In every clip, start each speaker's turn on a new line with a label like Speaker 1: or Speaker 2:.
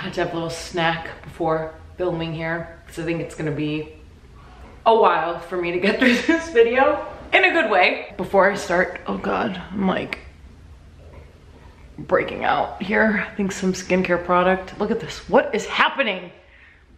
Speaker 1: had to have a little snack before filming here because I think it's gonna be a while for me to get through this video in a good way. Before I start, oh God, I'm like breaking out here. I think some skincare product. Look at this, what is happening?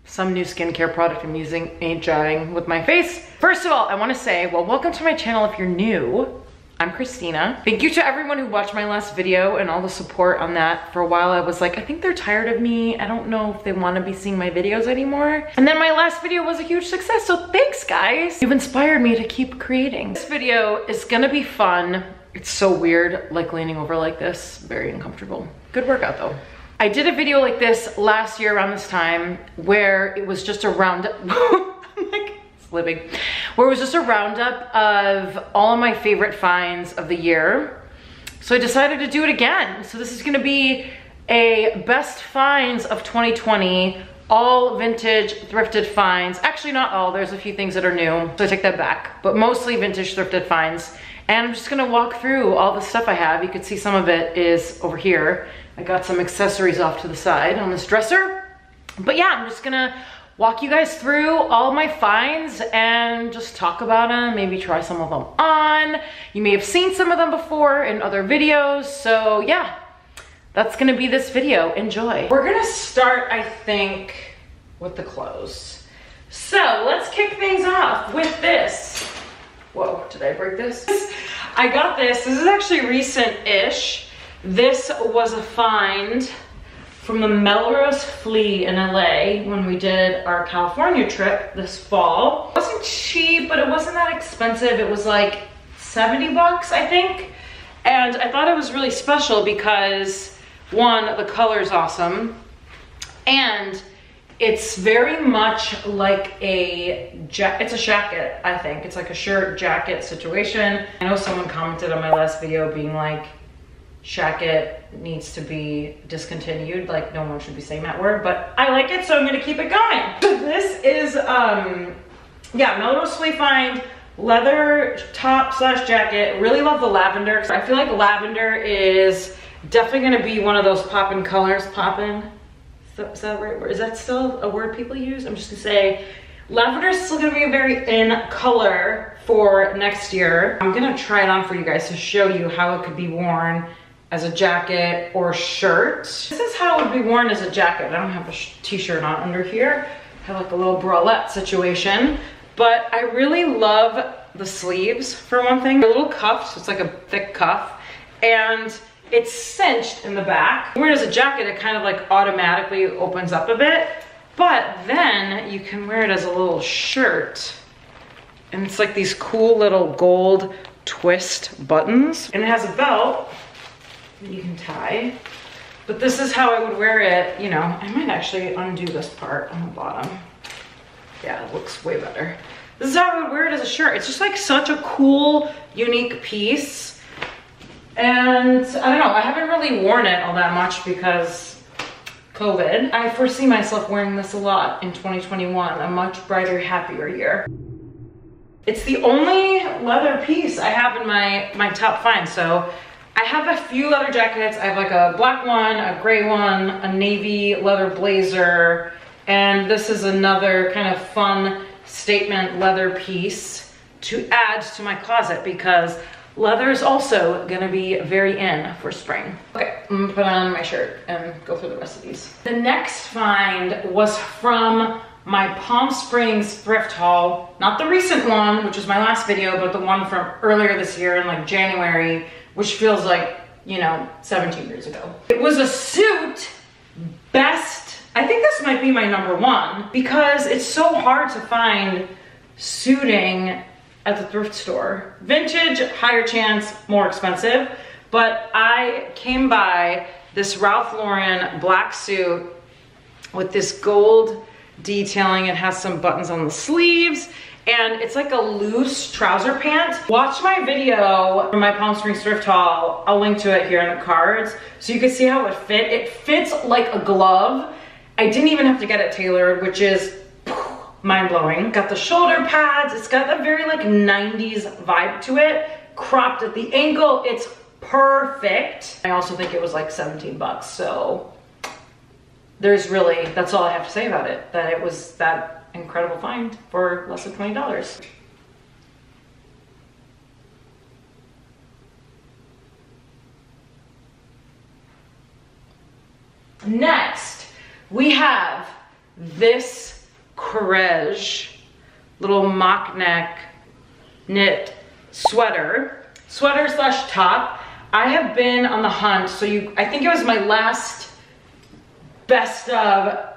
Speaker 1: Some new skincare product I'm using ain't jiving with my face. First of all, I wanna say, well, welcome to my channel if you're new. I'm Christina. Thank you to everyone who watched my last video and all the support on that. For a while I was like, I think they're tired of me. I don't know if they wanna be seeing my videos anymore. And then my last video was a huge success, so thanks guys. You've inspired me to keep creating. This video is gonna be fun. It's so weird, like leaning over like this, very uncomfortable. Good workout though. I did a video like this last year around this time where it was just a roundup. I'm like living. Where it was just a roundup of all of my favorite finds of the year. So I decided to do it again. So this is gonna be a best finds of 2020, all vintage thrifted finds. Actually not all, there's a few things that are new, so I take that back, but mostly vintage thrifted finds. And I'm just gonna walk through all the stuff I have. You can see some of it is over here. I got some accessories off to the side on this dresser. But yeah, I'm just gonna walk you guys through all my finds and just talk about them, maybe try some of them on. You may have seen some of them before in other videos, so yeah, that's gonna be this video. Enjoy. We're gonna start, I think, with the clothes. So let's kick things off with this. Whoa, did I break this? I got this. This is actually recent-ish. This was a find from the Melrose Flea in LA when we did our California trip this fall. It wasn't cheap, but it wasn't that expensive. It was like 70 bucks, I think. And I thought it was really special because one, the color's awesome, and it's very much like it's a jacket, I think. It's like a shirt jacket situation. I know someone commented on my last video being like, shacket needs to be discontinued, like no one should be saying that word, but I like it, so I'm gonna keep it going. This is, yeah, Melrose Flea find, leather top slash jacket. Really love the lavender. I feel like lavender is definitely gonna be one of those poppin' colors. Poppin', is that right word? Is that still a word people use? I'm just gonna say lavender is still gonna be a very in color for next year. I'm gonna try it on for you guys to show you how it could be worn as a jacket or shirt. This is how it would be worn as a jacket. I don't have a t-shirt on under here. I have like a little bralette situation, but I really love the sleeves for one thing. They're a little cuffed, so it's like a thick cuff, and it's cinched in the back. Wear it as a jacket, it kind of like automatically opens up a bit, but then you can wear it as a little shirt, and it's like these cool little gold twist buttons, and it has a belt that you can tie. But this is how I would wear it, you know. I might actually undo this part on the bottom. Yeah, it looks way better. This is how I would wear it as a shirt. It's just like such a cool, unique piece. And I don't know, I haven't really worn it all that much because COVID. I foresee myself wearing this a lot in 2021, a much brighter, happier year. It's the only leather piece I have in my top find. So I have a few leather jackets. I have like a black one, a gray one, a navy leather blazer, and this is another kind of fun statement leather piece to add to my closet because leather is also gonna be very in for spring. Okay, I'm gonna put on my shirt and go through the rest of these. The next find was from my Palm Springs thrift haul. Not the recent one, which was my last video, but the one from earlier this year in like January, which feels like, you know, 17 years ago. It was a suit best. I think this might be my #1 because it's so hard to find suiting at the thrift store. Vintage, higher chance, more expensive. But I came by this Ralph Lauren black suit with this gold detailing. It has some buttons on the sleeves, and it's like a loose trouser pant. Watch my video from my Palm Springs thrift haul. I'll link to it here in the cards so you can see how it fit. It fits like a glove. I didn't even have to get it tailored, which is mind-blowing. Got the shoulder pads. It's got a very like 90s vibe to it. Cropped at the ankle. It's perfect. I also think it was like 17 bucks, so that's all I have to say about it, that it was that incredible find for less than $20. Next, we have this Couture little mock neck knit sweater slash top. I have been on the hunt, so I think it was my last best of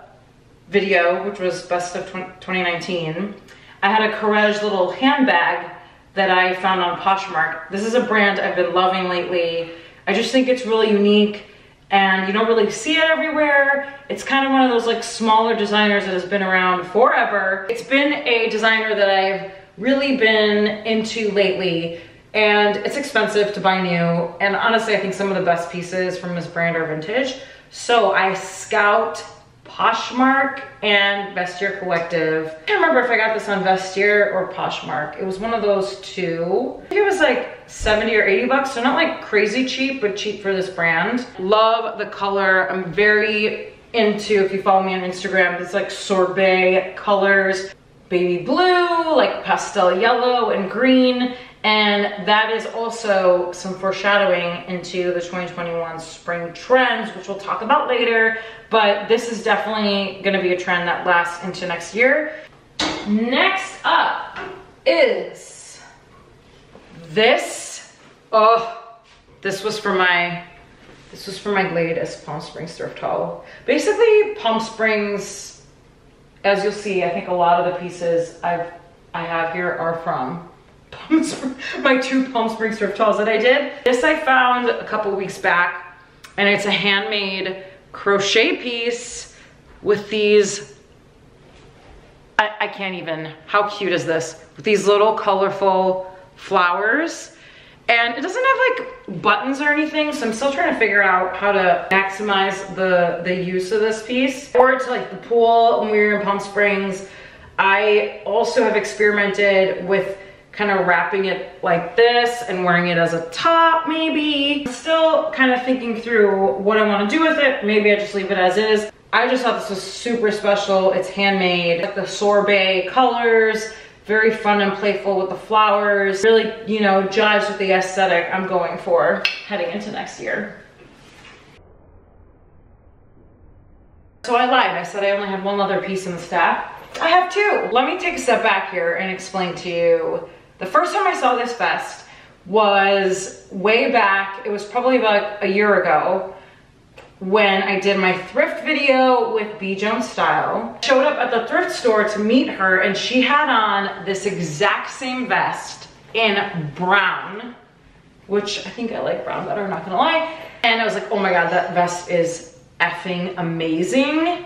Speaker 1: video, which was best of 2019. I had a Couture little handbag that I found on Poshmark. This is a brand I've been loving lately. I just think it's really unique, and you don't really see it everywhere. It's kind of one of those like smaller designers that has been around forever. It's been a designer that I've really been into lately, and it's expensive to buy new. And honestly, I think some of the best pieces from this brand are vintage. So I scout Poshmark and Vestiaire Collective. I can't remember if I got this on Vestiaire or Poshmark. It was one of those two. I think it was like 70 or 80 bucks, so not like crazy cheap, but cheap for this brand. Love the color. I'm very into, if you follow me on Instagram, it's like sorbet colors. Baby blue, like pastel yellow and green. And that is also some foreshadowing into the 2021 spring trends, which we'll talk about later. But this is definitely gonna be a trend that lasts into next year. Next up is this. Oh, this was for my Glade Palm Springs thrift haul. Basically, Palm Springs, as you'll see, I think a lot of the pieces I have here are from my 2 Palm Springs thrift hauls that I did. This I found a couple weeks back, and it's a handmade crochet piece with these, I can't even, how cute is this? With these little colorful flowers. And it doesn't have like buttons or anything, so I'm still trying to figure out how to maximize the use of this piece. Or to like the pool when we were in Palm Springs. I also have experimented with kind of wrapping it like this and wearing it as a top maybe. I'm still kind of thinking through what I want to do with it. Maybe I just leave it as is. I just thought this was super special. It's handmade, like the sorbet colors, very fun and playful with the flowers. Really, you know, jives with the aesthetic I'm going for heading into next year. So I lied, I said I only had one other piece in the stack. I have 2. Let me take a step back here and explain to you. The first time I saw this vest was way back. It was probably about a year ago when I did my thrift video with B. Jones Style. Showed up at the thrift store to meet her, and she had on this exact same vest in brown, which I think I like brown better, I'm not gonna lie. And I was like, oh my God, that vest is effing amazing.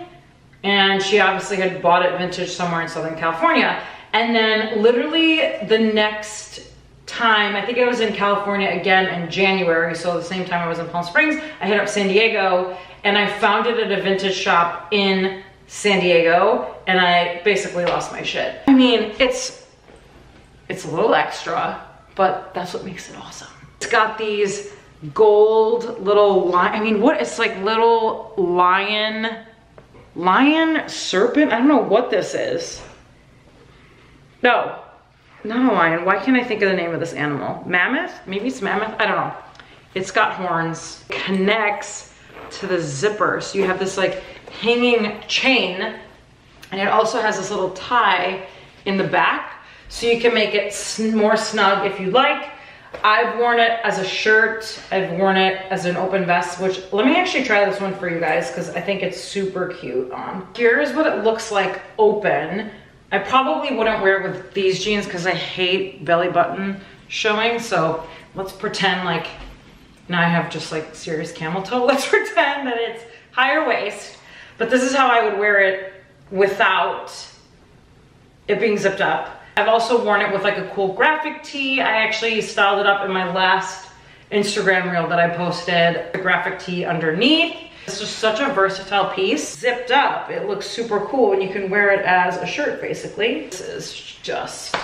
Speaker 1: And she obviously had bought it vintage somewhere in Southern California. And then literally the next time, I think I was in California again in January, so the same time I was in Palm Springs, I hit up San Diego, and I found it at a vintage shop in San Diego, and I basically lost my shit. I mean, it's a little extra, but that's what makes it awesome. It's got these gold little I mean, what, it's like little lion serpent, I don't know what this is. No, not a lion. Why can't I think of the name of this animal? Mammoth? Maybe it's mammoth, I don't know. It's got horns, connects to the zipper. So you have this like hanging chain, and it also has this little tie in the back. So you can make it more snug if you like. I've worn it as a shirt. I've worn it as an open vest, which, let me actually try this one for you guys because I think it's super cute on. Here's what it looks like open. I probably wouldn't wear it with these jeans because I hate belly button showing. So let's pretend like, now I have just like serious camel toe. Let's pretend that it's higher waist, but this is how I would wear it without it being zipped up. I've also worn it with like a cool graphic tee. I actually styled it up in my last Instagram reel that I posted, the graphic tee underneath. It's just such a versatile piece. Zipped up, it looks super cool, and you can wear it as a shirt basically. This is just,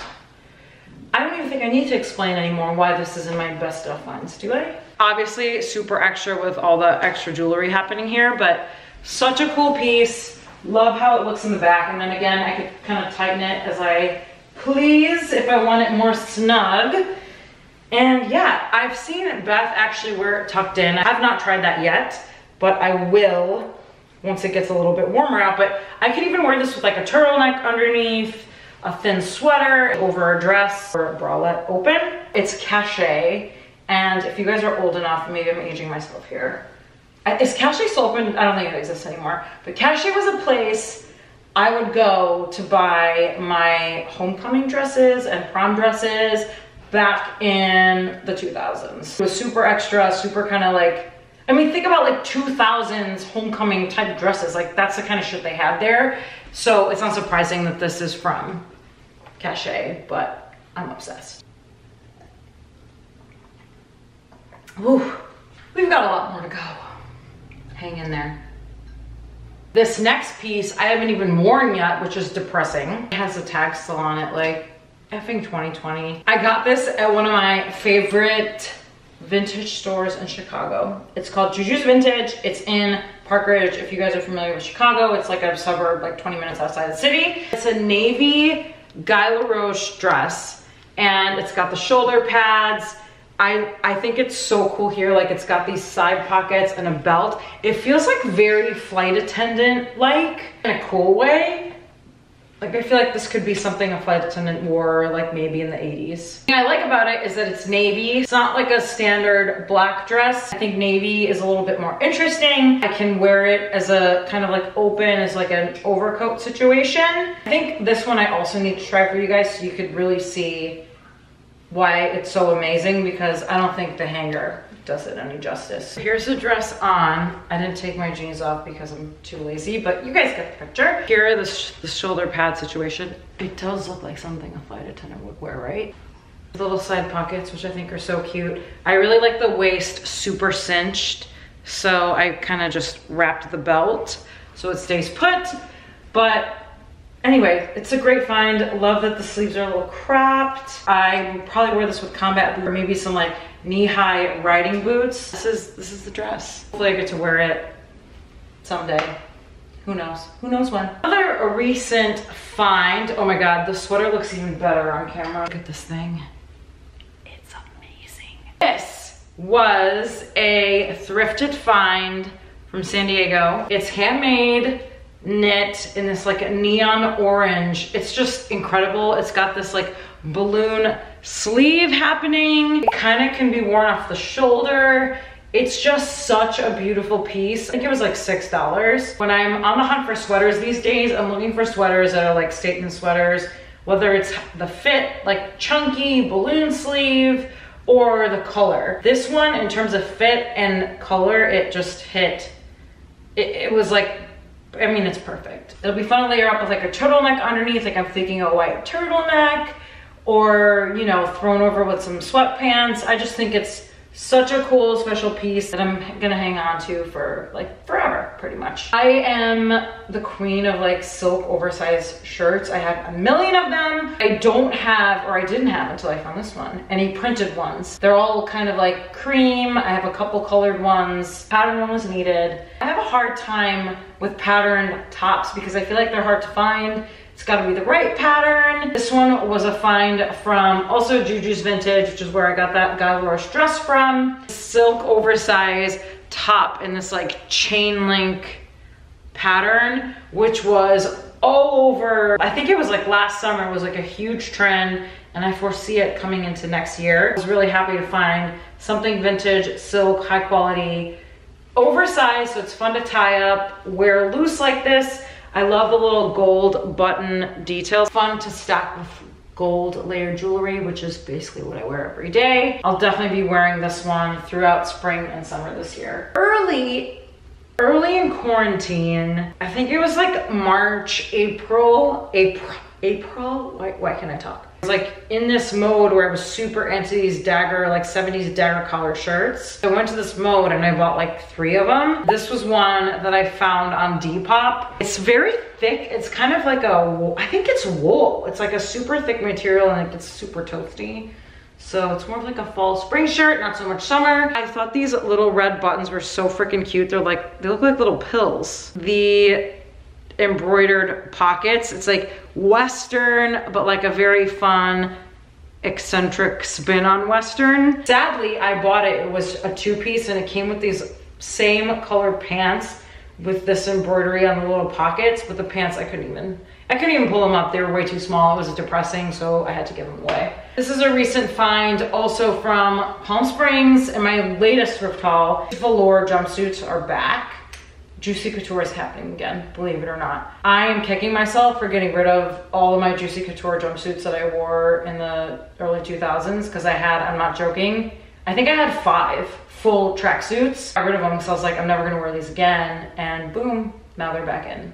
Speaker 1: I don't even think I need to explain anymore why this is in my best stuff finds, do I? Obviously super extra with all the extra jewelry happening here, but Such a cool piece. Love how it looks in the back. And then again, I could kind of tighten it as I please if I want it more snug. And yeah, I've seen Beth actually wear it tucked in. I have not tried that yet, but I will once it gets a little bit warmer out. But I could even wear this with like a turtleneck underneath, a thin sweater over a dress or a bralette open. It's cachet. And if you guys are old enough, maybe I'm aging myself here. Is Cachet still open? I don't think it exists anymore. But Cachet was a place I would go to buy my homecoming dresses and prom dresses back in the 2000s. It was super extra, super kind of like, I mean, think about like 2000s homecoming type dresses. Like that's the kind of shit they had there. So it's not surprising that this is from Cachet, but I'm obsessed. Ooh, we've got a lot more to go. Hang in there. This next piece I haven't even worn yet, which is depressing. It has a tag still on it, like effing 2020. I got this at one of my favorite vintage stores in Chicago. It's called Juju's Vintage. It's in Park Ridge. If you guys are familiar with Chicago, it's like a suburb, like 20 minutes outside the city. It's a navy Guy LaRoche dress, and it's got the shoulder pads. I think it's so cool here. Like it's got these side pockets and a belt. It feels like very flight attendant like in a cool way. Like I feel like this could be something a flight attendant wore like maybe in the 80s. The thing I like about it is that it's navy. It's not like a standard black dress. I think navy is a little bit more interesting. I can wear it as a kind of like open, as like an overcoat situation. I think this one I also need to try for you guys so you could really see why it's so amazing, because I don't think the hanger does it any justice. Here's the dress on. I didn't take my jeans off because I'm too lazy, but you guys get the picture. Here, the shoulder pad situation. It does look like something a flight attendant would wear, right? The little side pockets, which I think are so cute. I really like the waist super cinched, so I kind of just wrapped the belt so it stays put. But anyway, it's a great find. Love that the sleeves are a little cropped. I would probably wear this with combat boots or maybe some like knee-high riding boots. This is the dress. Hopefully I get to wear it someday. Who knows? Who knows when? Another recent find. Oh my God, the sweater looks even better on camera. Look at this thing. It's amazing. This was a thrifted find from San Diego. It's handmade, knit in this like neon orange. It's just incredible. It's got this like balloon sleeve happening. It kind of can be worn off the shoulder. It's just such a beautiful piece. I think it was like $6. When I'm on the hunt for sweaters these days, I'm looking for sweaters that are like statement sweaters, whether it's the fit, like chunky balloon sleeve, or the color. This one, in terms of fit and color, it just hit. It was like, I mean, it's perfect. It'll be fun to layer up with like a turtleneck underneath. Like I'm thinking a white turtleneck, or, you know, thrown over with some sweatpants. I just think it's such a cool special piece that I'm gonna hang on to for like forever, pretty much. I am the queen of like silk oversized shirts. I have a million of them. I don't have, or I didn't have until I found this one, any printed ones. They're all kind of like cream. I have a couple colored ones. Pattern one was needed. I have a hard time with patterned tops because I feel like they're hard to find. It's got to be the right pattern. This one was a find from also Juju's Vintage, which is where I got that Guy LaRoche dress from. Silk oversized top in this like chain link pattern, which was all over. I think it was like last summer was like a huge trend, and I foresee it coming into next year. I was really happy to find something vintage, silk, high quality, oversized, so it's fun to tie up, wear loose like this. I love the little gold button details. Fun to stack with gold layered jewelry, which is basically what I wear every day. I'll definitely be wearing this one throughout spring and summer this year. Early in quarantine, I think it was like March, April, why can't I talk? I was like in this mode where I was super into these dagger, like 70s dagger collar shirts. So I went to this mode and I bought like 3 of them. This was one that I found on Depop. It's very thick. It's kind of like I think it's wool. It's like a super thick material and it gets super toasty. So it's more of like a fall spring shirt, not so much summer. I thought these little red buttons were so freaking cute. They're like, they look like little pills. The embroidered pockets, it's like Western, but like a very fun, eccentric spin on Western. Sadly, I bought it. It was a 2-piece and it came with these same colored pants with this embroidery on the little pockets, but the pants I couldn't even pull them up. They were way too small. It was depressing, so I had to give them away. This is a recent find also from Palm Springs and my latest thrift haul. Velour jumpsuits are back. Juicy Couture is happening again, believe it or not. I am kicking myself for getting rid of all of my Juicy Couture jumpsuits that I wore in the early 2000s because I'm not joking, I think I had 5 full tracksuits. Got rid of them because I was like, I'm never gonna wear these again, and boom, now they're back in.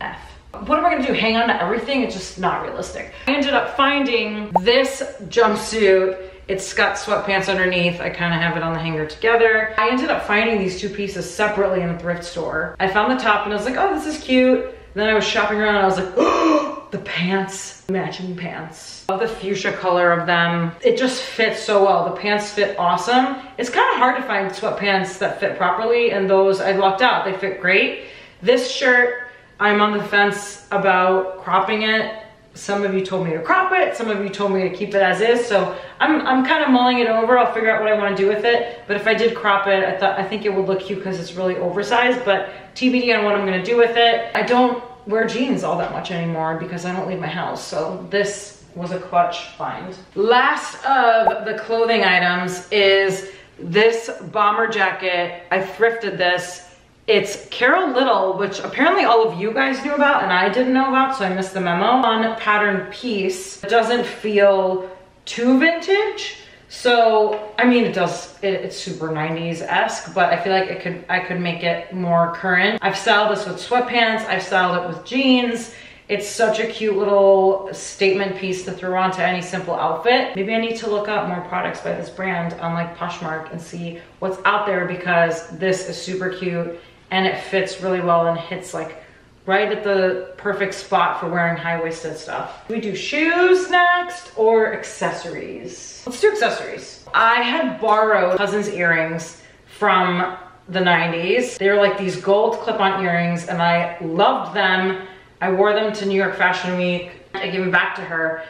Speaker 1: F. What am I gonna do? Hang on to everything? It's just not realistic. I ended up finding this jumpsuit. It's got sweatpants underneath. I kind of have it on the hanger together. I ended up finding these 2 pieces separately in a thrift store. I found the top and I was like, oh, this is cute. And then I was shopping around and I was like, oh, the pants, matching pants. I love the fuchsia color of them. It just fits so well. The pants fit awesome. It's kind of hard to find sweatpants that fit properly, and those I lucked out. They fit great. This shirt, I'm on the fence about cropping it. Some of you told me to crop it, some of you told me to keep it as is, so I'm kind of mulling it over. I'll figure out what I want to do with it, but if I did crop it, I think it would look cute because it's really oversized, but TBD on what I'm going to do with it. I don't wear jeans all that much anymore because I don't leave my house, so this was a clutch find. Last of the clothing items is this bomber jacket. I thrifted this. It's Carol Little, which apparently all of you guys knew about and I didn't know about, so I missed the memo. On pattern piece. It doesn't feel too vintage. So, I mean, it's super 90s-esque, but I feel like I could make it more current. I've styled this with sweatpants, I've styled it with jeans. It's such a cute little statement piece to throw onto any simple outfit. Maybe I need to look up more products by this brand on like Poshmark and see what's out there, because this is super cute and it fits really well and hits like right at the perfect spot for wearing high-waisted stuff. We do shoes next or accessories? Let's do accessories. I had borrowed cousin's earrings from the 90s. They were like these gold clip-on earrings and I loved them. I wore them to New York Fashion Week. I gave them back to her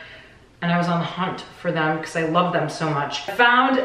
Speaker 1: and I was on the hunt for them because I love them so much. I found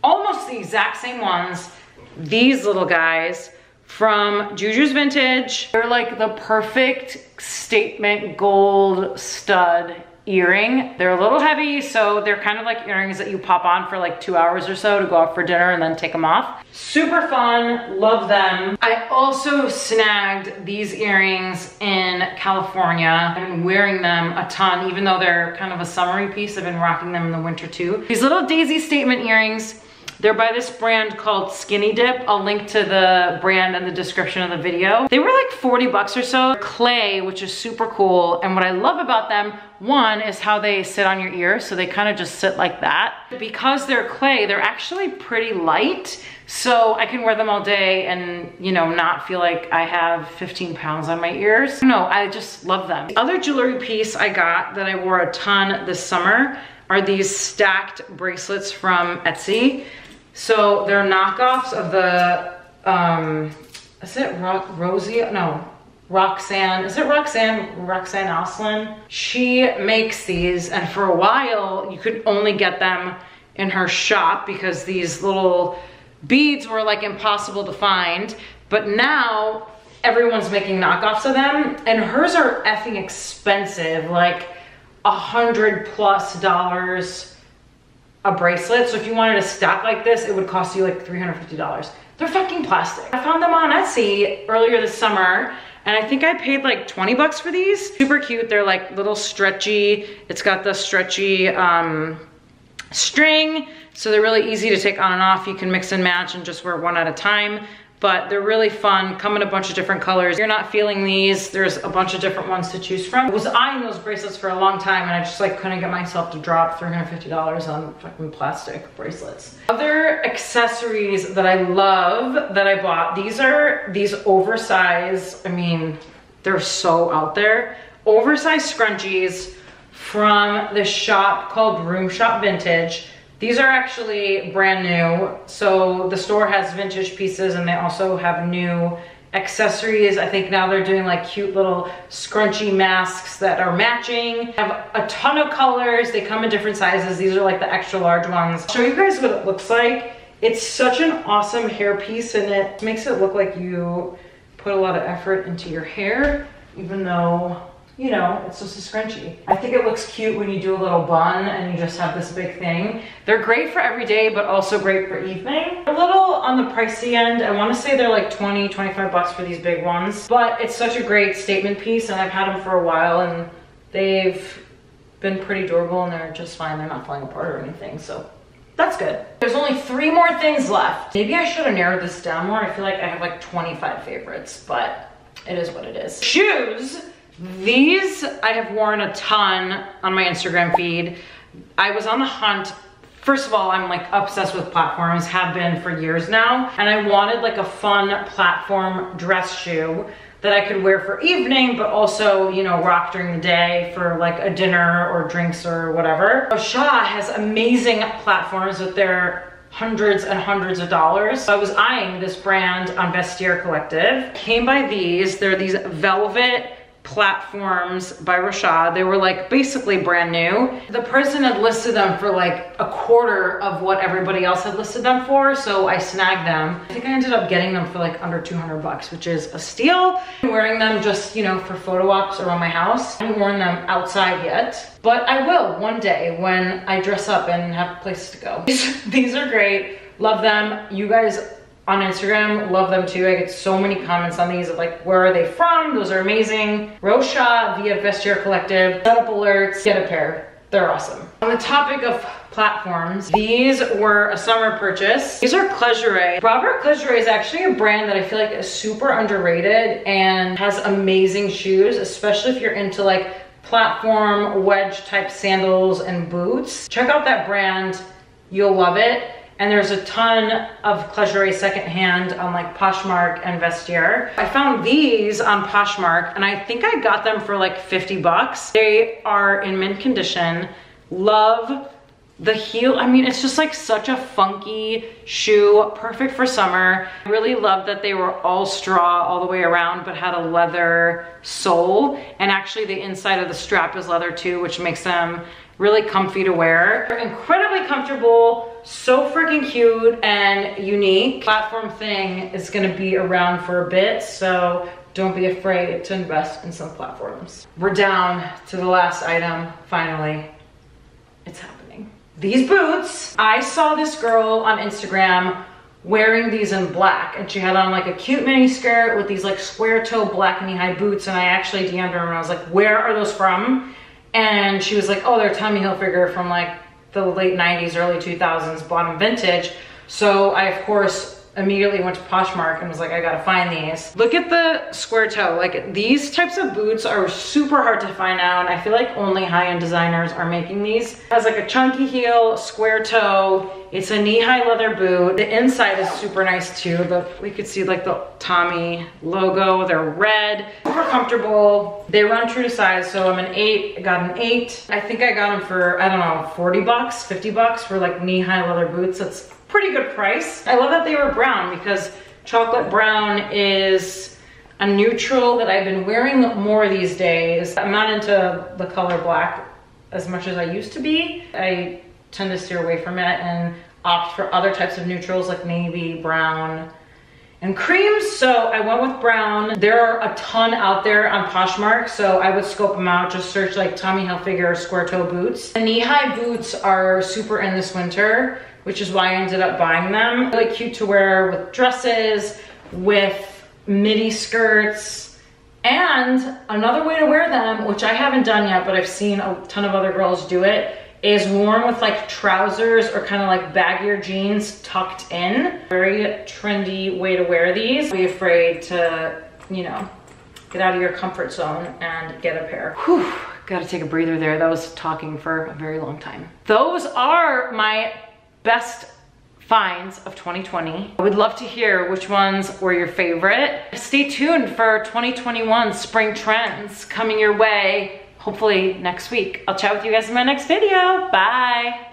Speaker 1: almost the exact same ones, these little guys, from Juju's Vintage. They're like the perfect statement gold stud earring. They're a little heavy, so they're kind of like earrings that you pop on for like 2 hours or so to go out for dinner and then take them off. Super fun, love them. I also snagged these earrings in California. I've been wearing them a ton, even though they're kind of a summery piece. I've been rocking them in the winter too. These little daisy statement earrings. They're by this brand called Skinny Dip. I'll link to the brand in the description of the video. They were like 40 bucks or so. Clay, which is super cool. And what I love about them, one, is how they sit on your ear. So they kind of just sit like that. Because they're clay, they're actually pretty light. So I can wear them all day and, you know, not feel like I have 15 pounds on my ears. No, I just love them. The other jewelry piece I got that I wore a ton this summer are these stacked bracelets from Etsy. So they're knockoffs of the, is it Roxanne? Is it Roxanne Oslin? She makes these, and for a while you could only get them in her shop because these little beads were like impossible to find. But now everyone's making knockoffs of them, and hers are effing expensive, like $100+ a bracelet. So if you wanted a stack like this, it would cost you like $350. They're fucking plastic. I found them on Etsy earlier this summer and I think I paid like 20 bucks for these. Super cute. They're like little stretchy. It's got the stretchy string, so they're really easy to take on and off. You can mix and match and just wear one at a time. But they're really fun, come in a bunch of different colors. If you're not feeling these, there's a bunch of different ones to choose from. I was eyeing those bracelets for a long time and I just like couldn't get myself to drop $350 on fucking plastic bracelets. Other accessories that I love that I bought, these are these oversized, I mean, they're so out there. Oversized scrunchies from this shop called Room Shop Vintage. These are actually brand new. So the store has vintage pieces and they also have new accessories. I think now they're doing like cute little scrunchy masks that are matching. Have a ton of colors. They come in different sizes. These are like the extra large ones. I'll show you guys what it looks like. It's such an awesome hair piece and it makes it look like you put a lot of effort into your hair, even though, you know, it's just a scrunchie. I think it looks cute when you do a little bun and you just have this big thing. They're great for every day, but also great for evening. A little on the pricey end. I want to say they're like 20, 25 bucks for these big ones, but it's such a great statement piece and I've had them for a while and they've been pretty durable and they're just fine. They're not falling apart or anything, so that's good. There's only 3 more things left. Maybe I should have narrowed this down more. I feel like I have like 25 favorites, but it is what it is. Shoes. These I have worn a ton on my Instagram feed. I was on the hunt. First of all, I'm like obsessed with platforms, have been for years now. And I wanted like a fun platform dress shoe that I could wear for evening, but also, you know, rock during the day for like a dinner or drinks or whatever. Shaw has amazing platforms with their hundreds and hundreds of dollars. So I was eyeing this brand on Vestiaire Collective. Came by these. They're these velvet platforms by Rashad. They were like basically brand new. The person had listed them for like a quarter of what everybody else had listed them for, so I snagged them. I think I ended up getting them for like under 200 bucks, which is a steal. I'm wearing them just, you know, for photo ops around my house. I haven't worn them outside yet, but I will one day when I dress up and have places to go. These are great. Love them. You guys on Instagram love them too. I get so many comments on these of like, where are they from? Those are amazing. Rosha via Vestiaire Collective. Setup alerts, get a pair. They're awesome. On the topic of platforms, these were a summer purchase. These are Couture. Robert Couture is actually a brand that I feel like is super underrated and has amazing shoes, especially if you're into like platform wedge type sandals and boots. Check out that brand. You'll love it. And there's a ton of Couture secondhand on like Poshmark and Vestiaire. I found these on Poshmark and I think I got them for like 50 bucks. They are in mint condition. Love the heel. I mean, it's just like such a funky shoe, perfect for summer. I really love that they were all straw all the way around, but had a leather sole. And actually the inside of the strap is leather too, which makes them really comfy to wear. They're incredibly comfortable, so freaking cute and unique. Platform thing is gonna be around for a bit, so don't be afraid to invest in some platforms. We're down to the last item, finally. It's happening. These boots, I saw this girl on Instagram wearing these in black and she had on like a cute mini skirt with these like square toe black knee-high boots, and I actually DM'd her and I was like, where are those from? And she was like, oh, they're Tommy Hilfiger from like the late 90s, early 2000s, bottom vintage. So I, of course, immediately went to Poshmark and was like, I gotta find these. Look at the square toe. Like, these types of boots are super hard to find now, and I feel like only high-end designers are making these. It has like a chunky heel, square toe. It's a knee-high leather boot. The inside is super nice too. We could see like the Tommy logo. They're red, super comfortable. They run true to size, so I'm an 8. I got an 8. I think I got them for, I don't know, 40 bucks, 50 bucks for like knee-high leather boots. That's pretty good price. I love that they were brown because chocolate brown is a neutral that I've been wearing more these days. I'm not into the color black as much as I used to be. I tend to steer away from it and opt for other types of neutrals like navy, brown, and creams. So I went with brown. There are a ton out there on Poshmark, so I would scope them out. Just search like Tommy Hilfiger square toe boots. The knee-high boots are super in this winter, which is why I ended up buying them. Really cute to wear with dresses, with midi skirts. And another way to wear them, which I haven't done yet, but I've seen a ton of other girls do it, is worn with like trousers or kind of like baggier jeans tucked in. Very trendy way to wear these. Don't be afraid to, you know, get out of your comfort zone and get a pair. Whew, gotta take a breather there. That was talking for a very long time. Those are my best finds of 2020. I would love to hear which ones were your favorite. Stay tuned for 2021 spring trends coming your way, hopefully next week. I'll chat with you guys in my next video. Bye.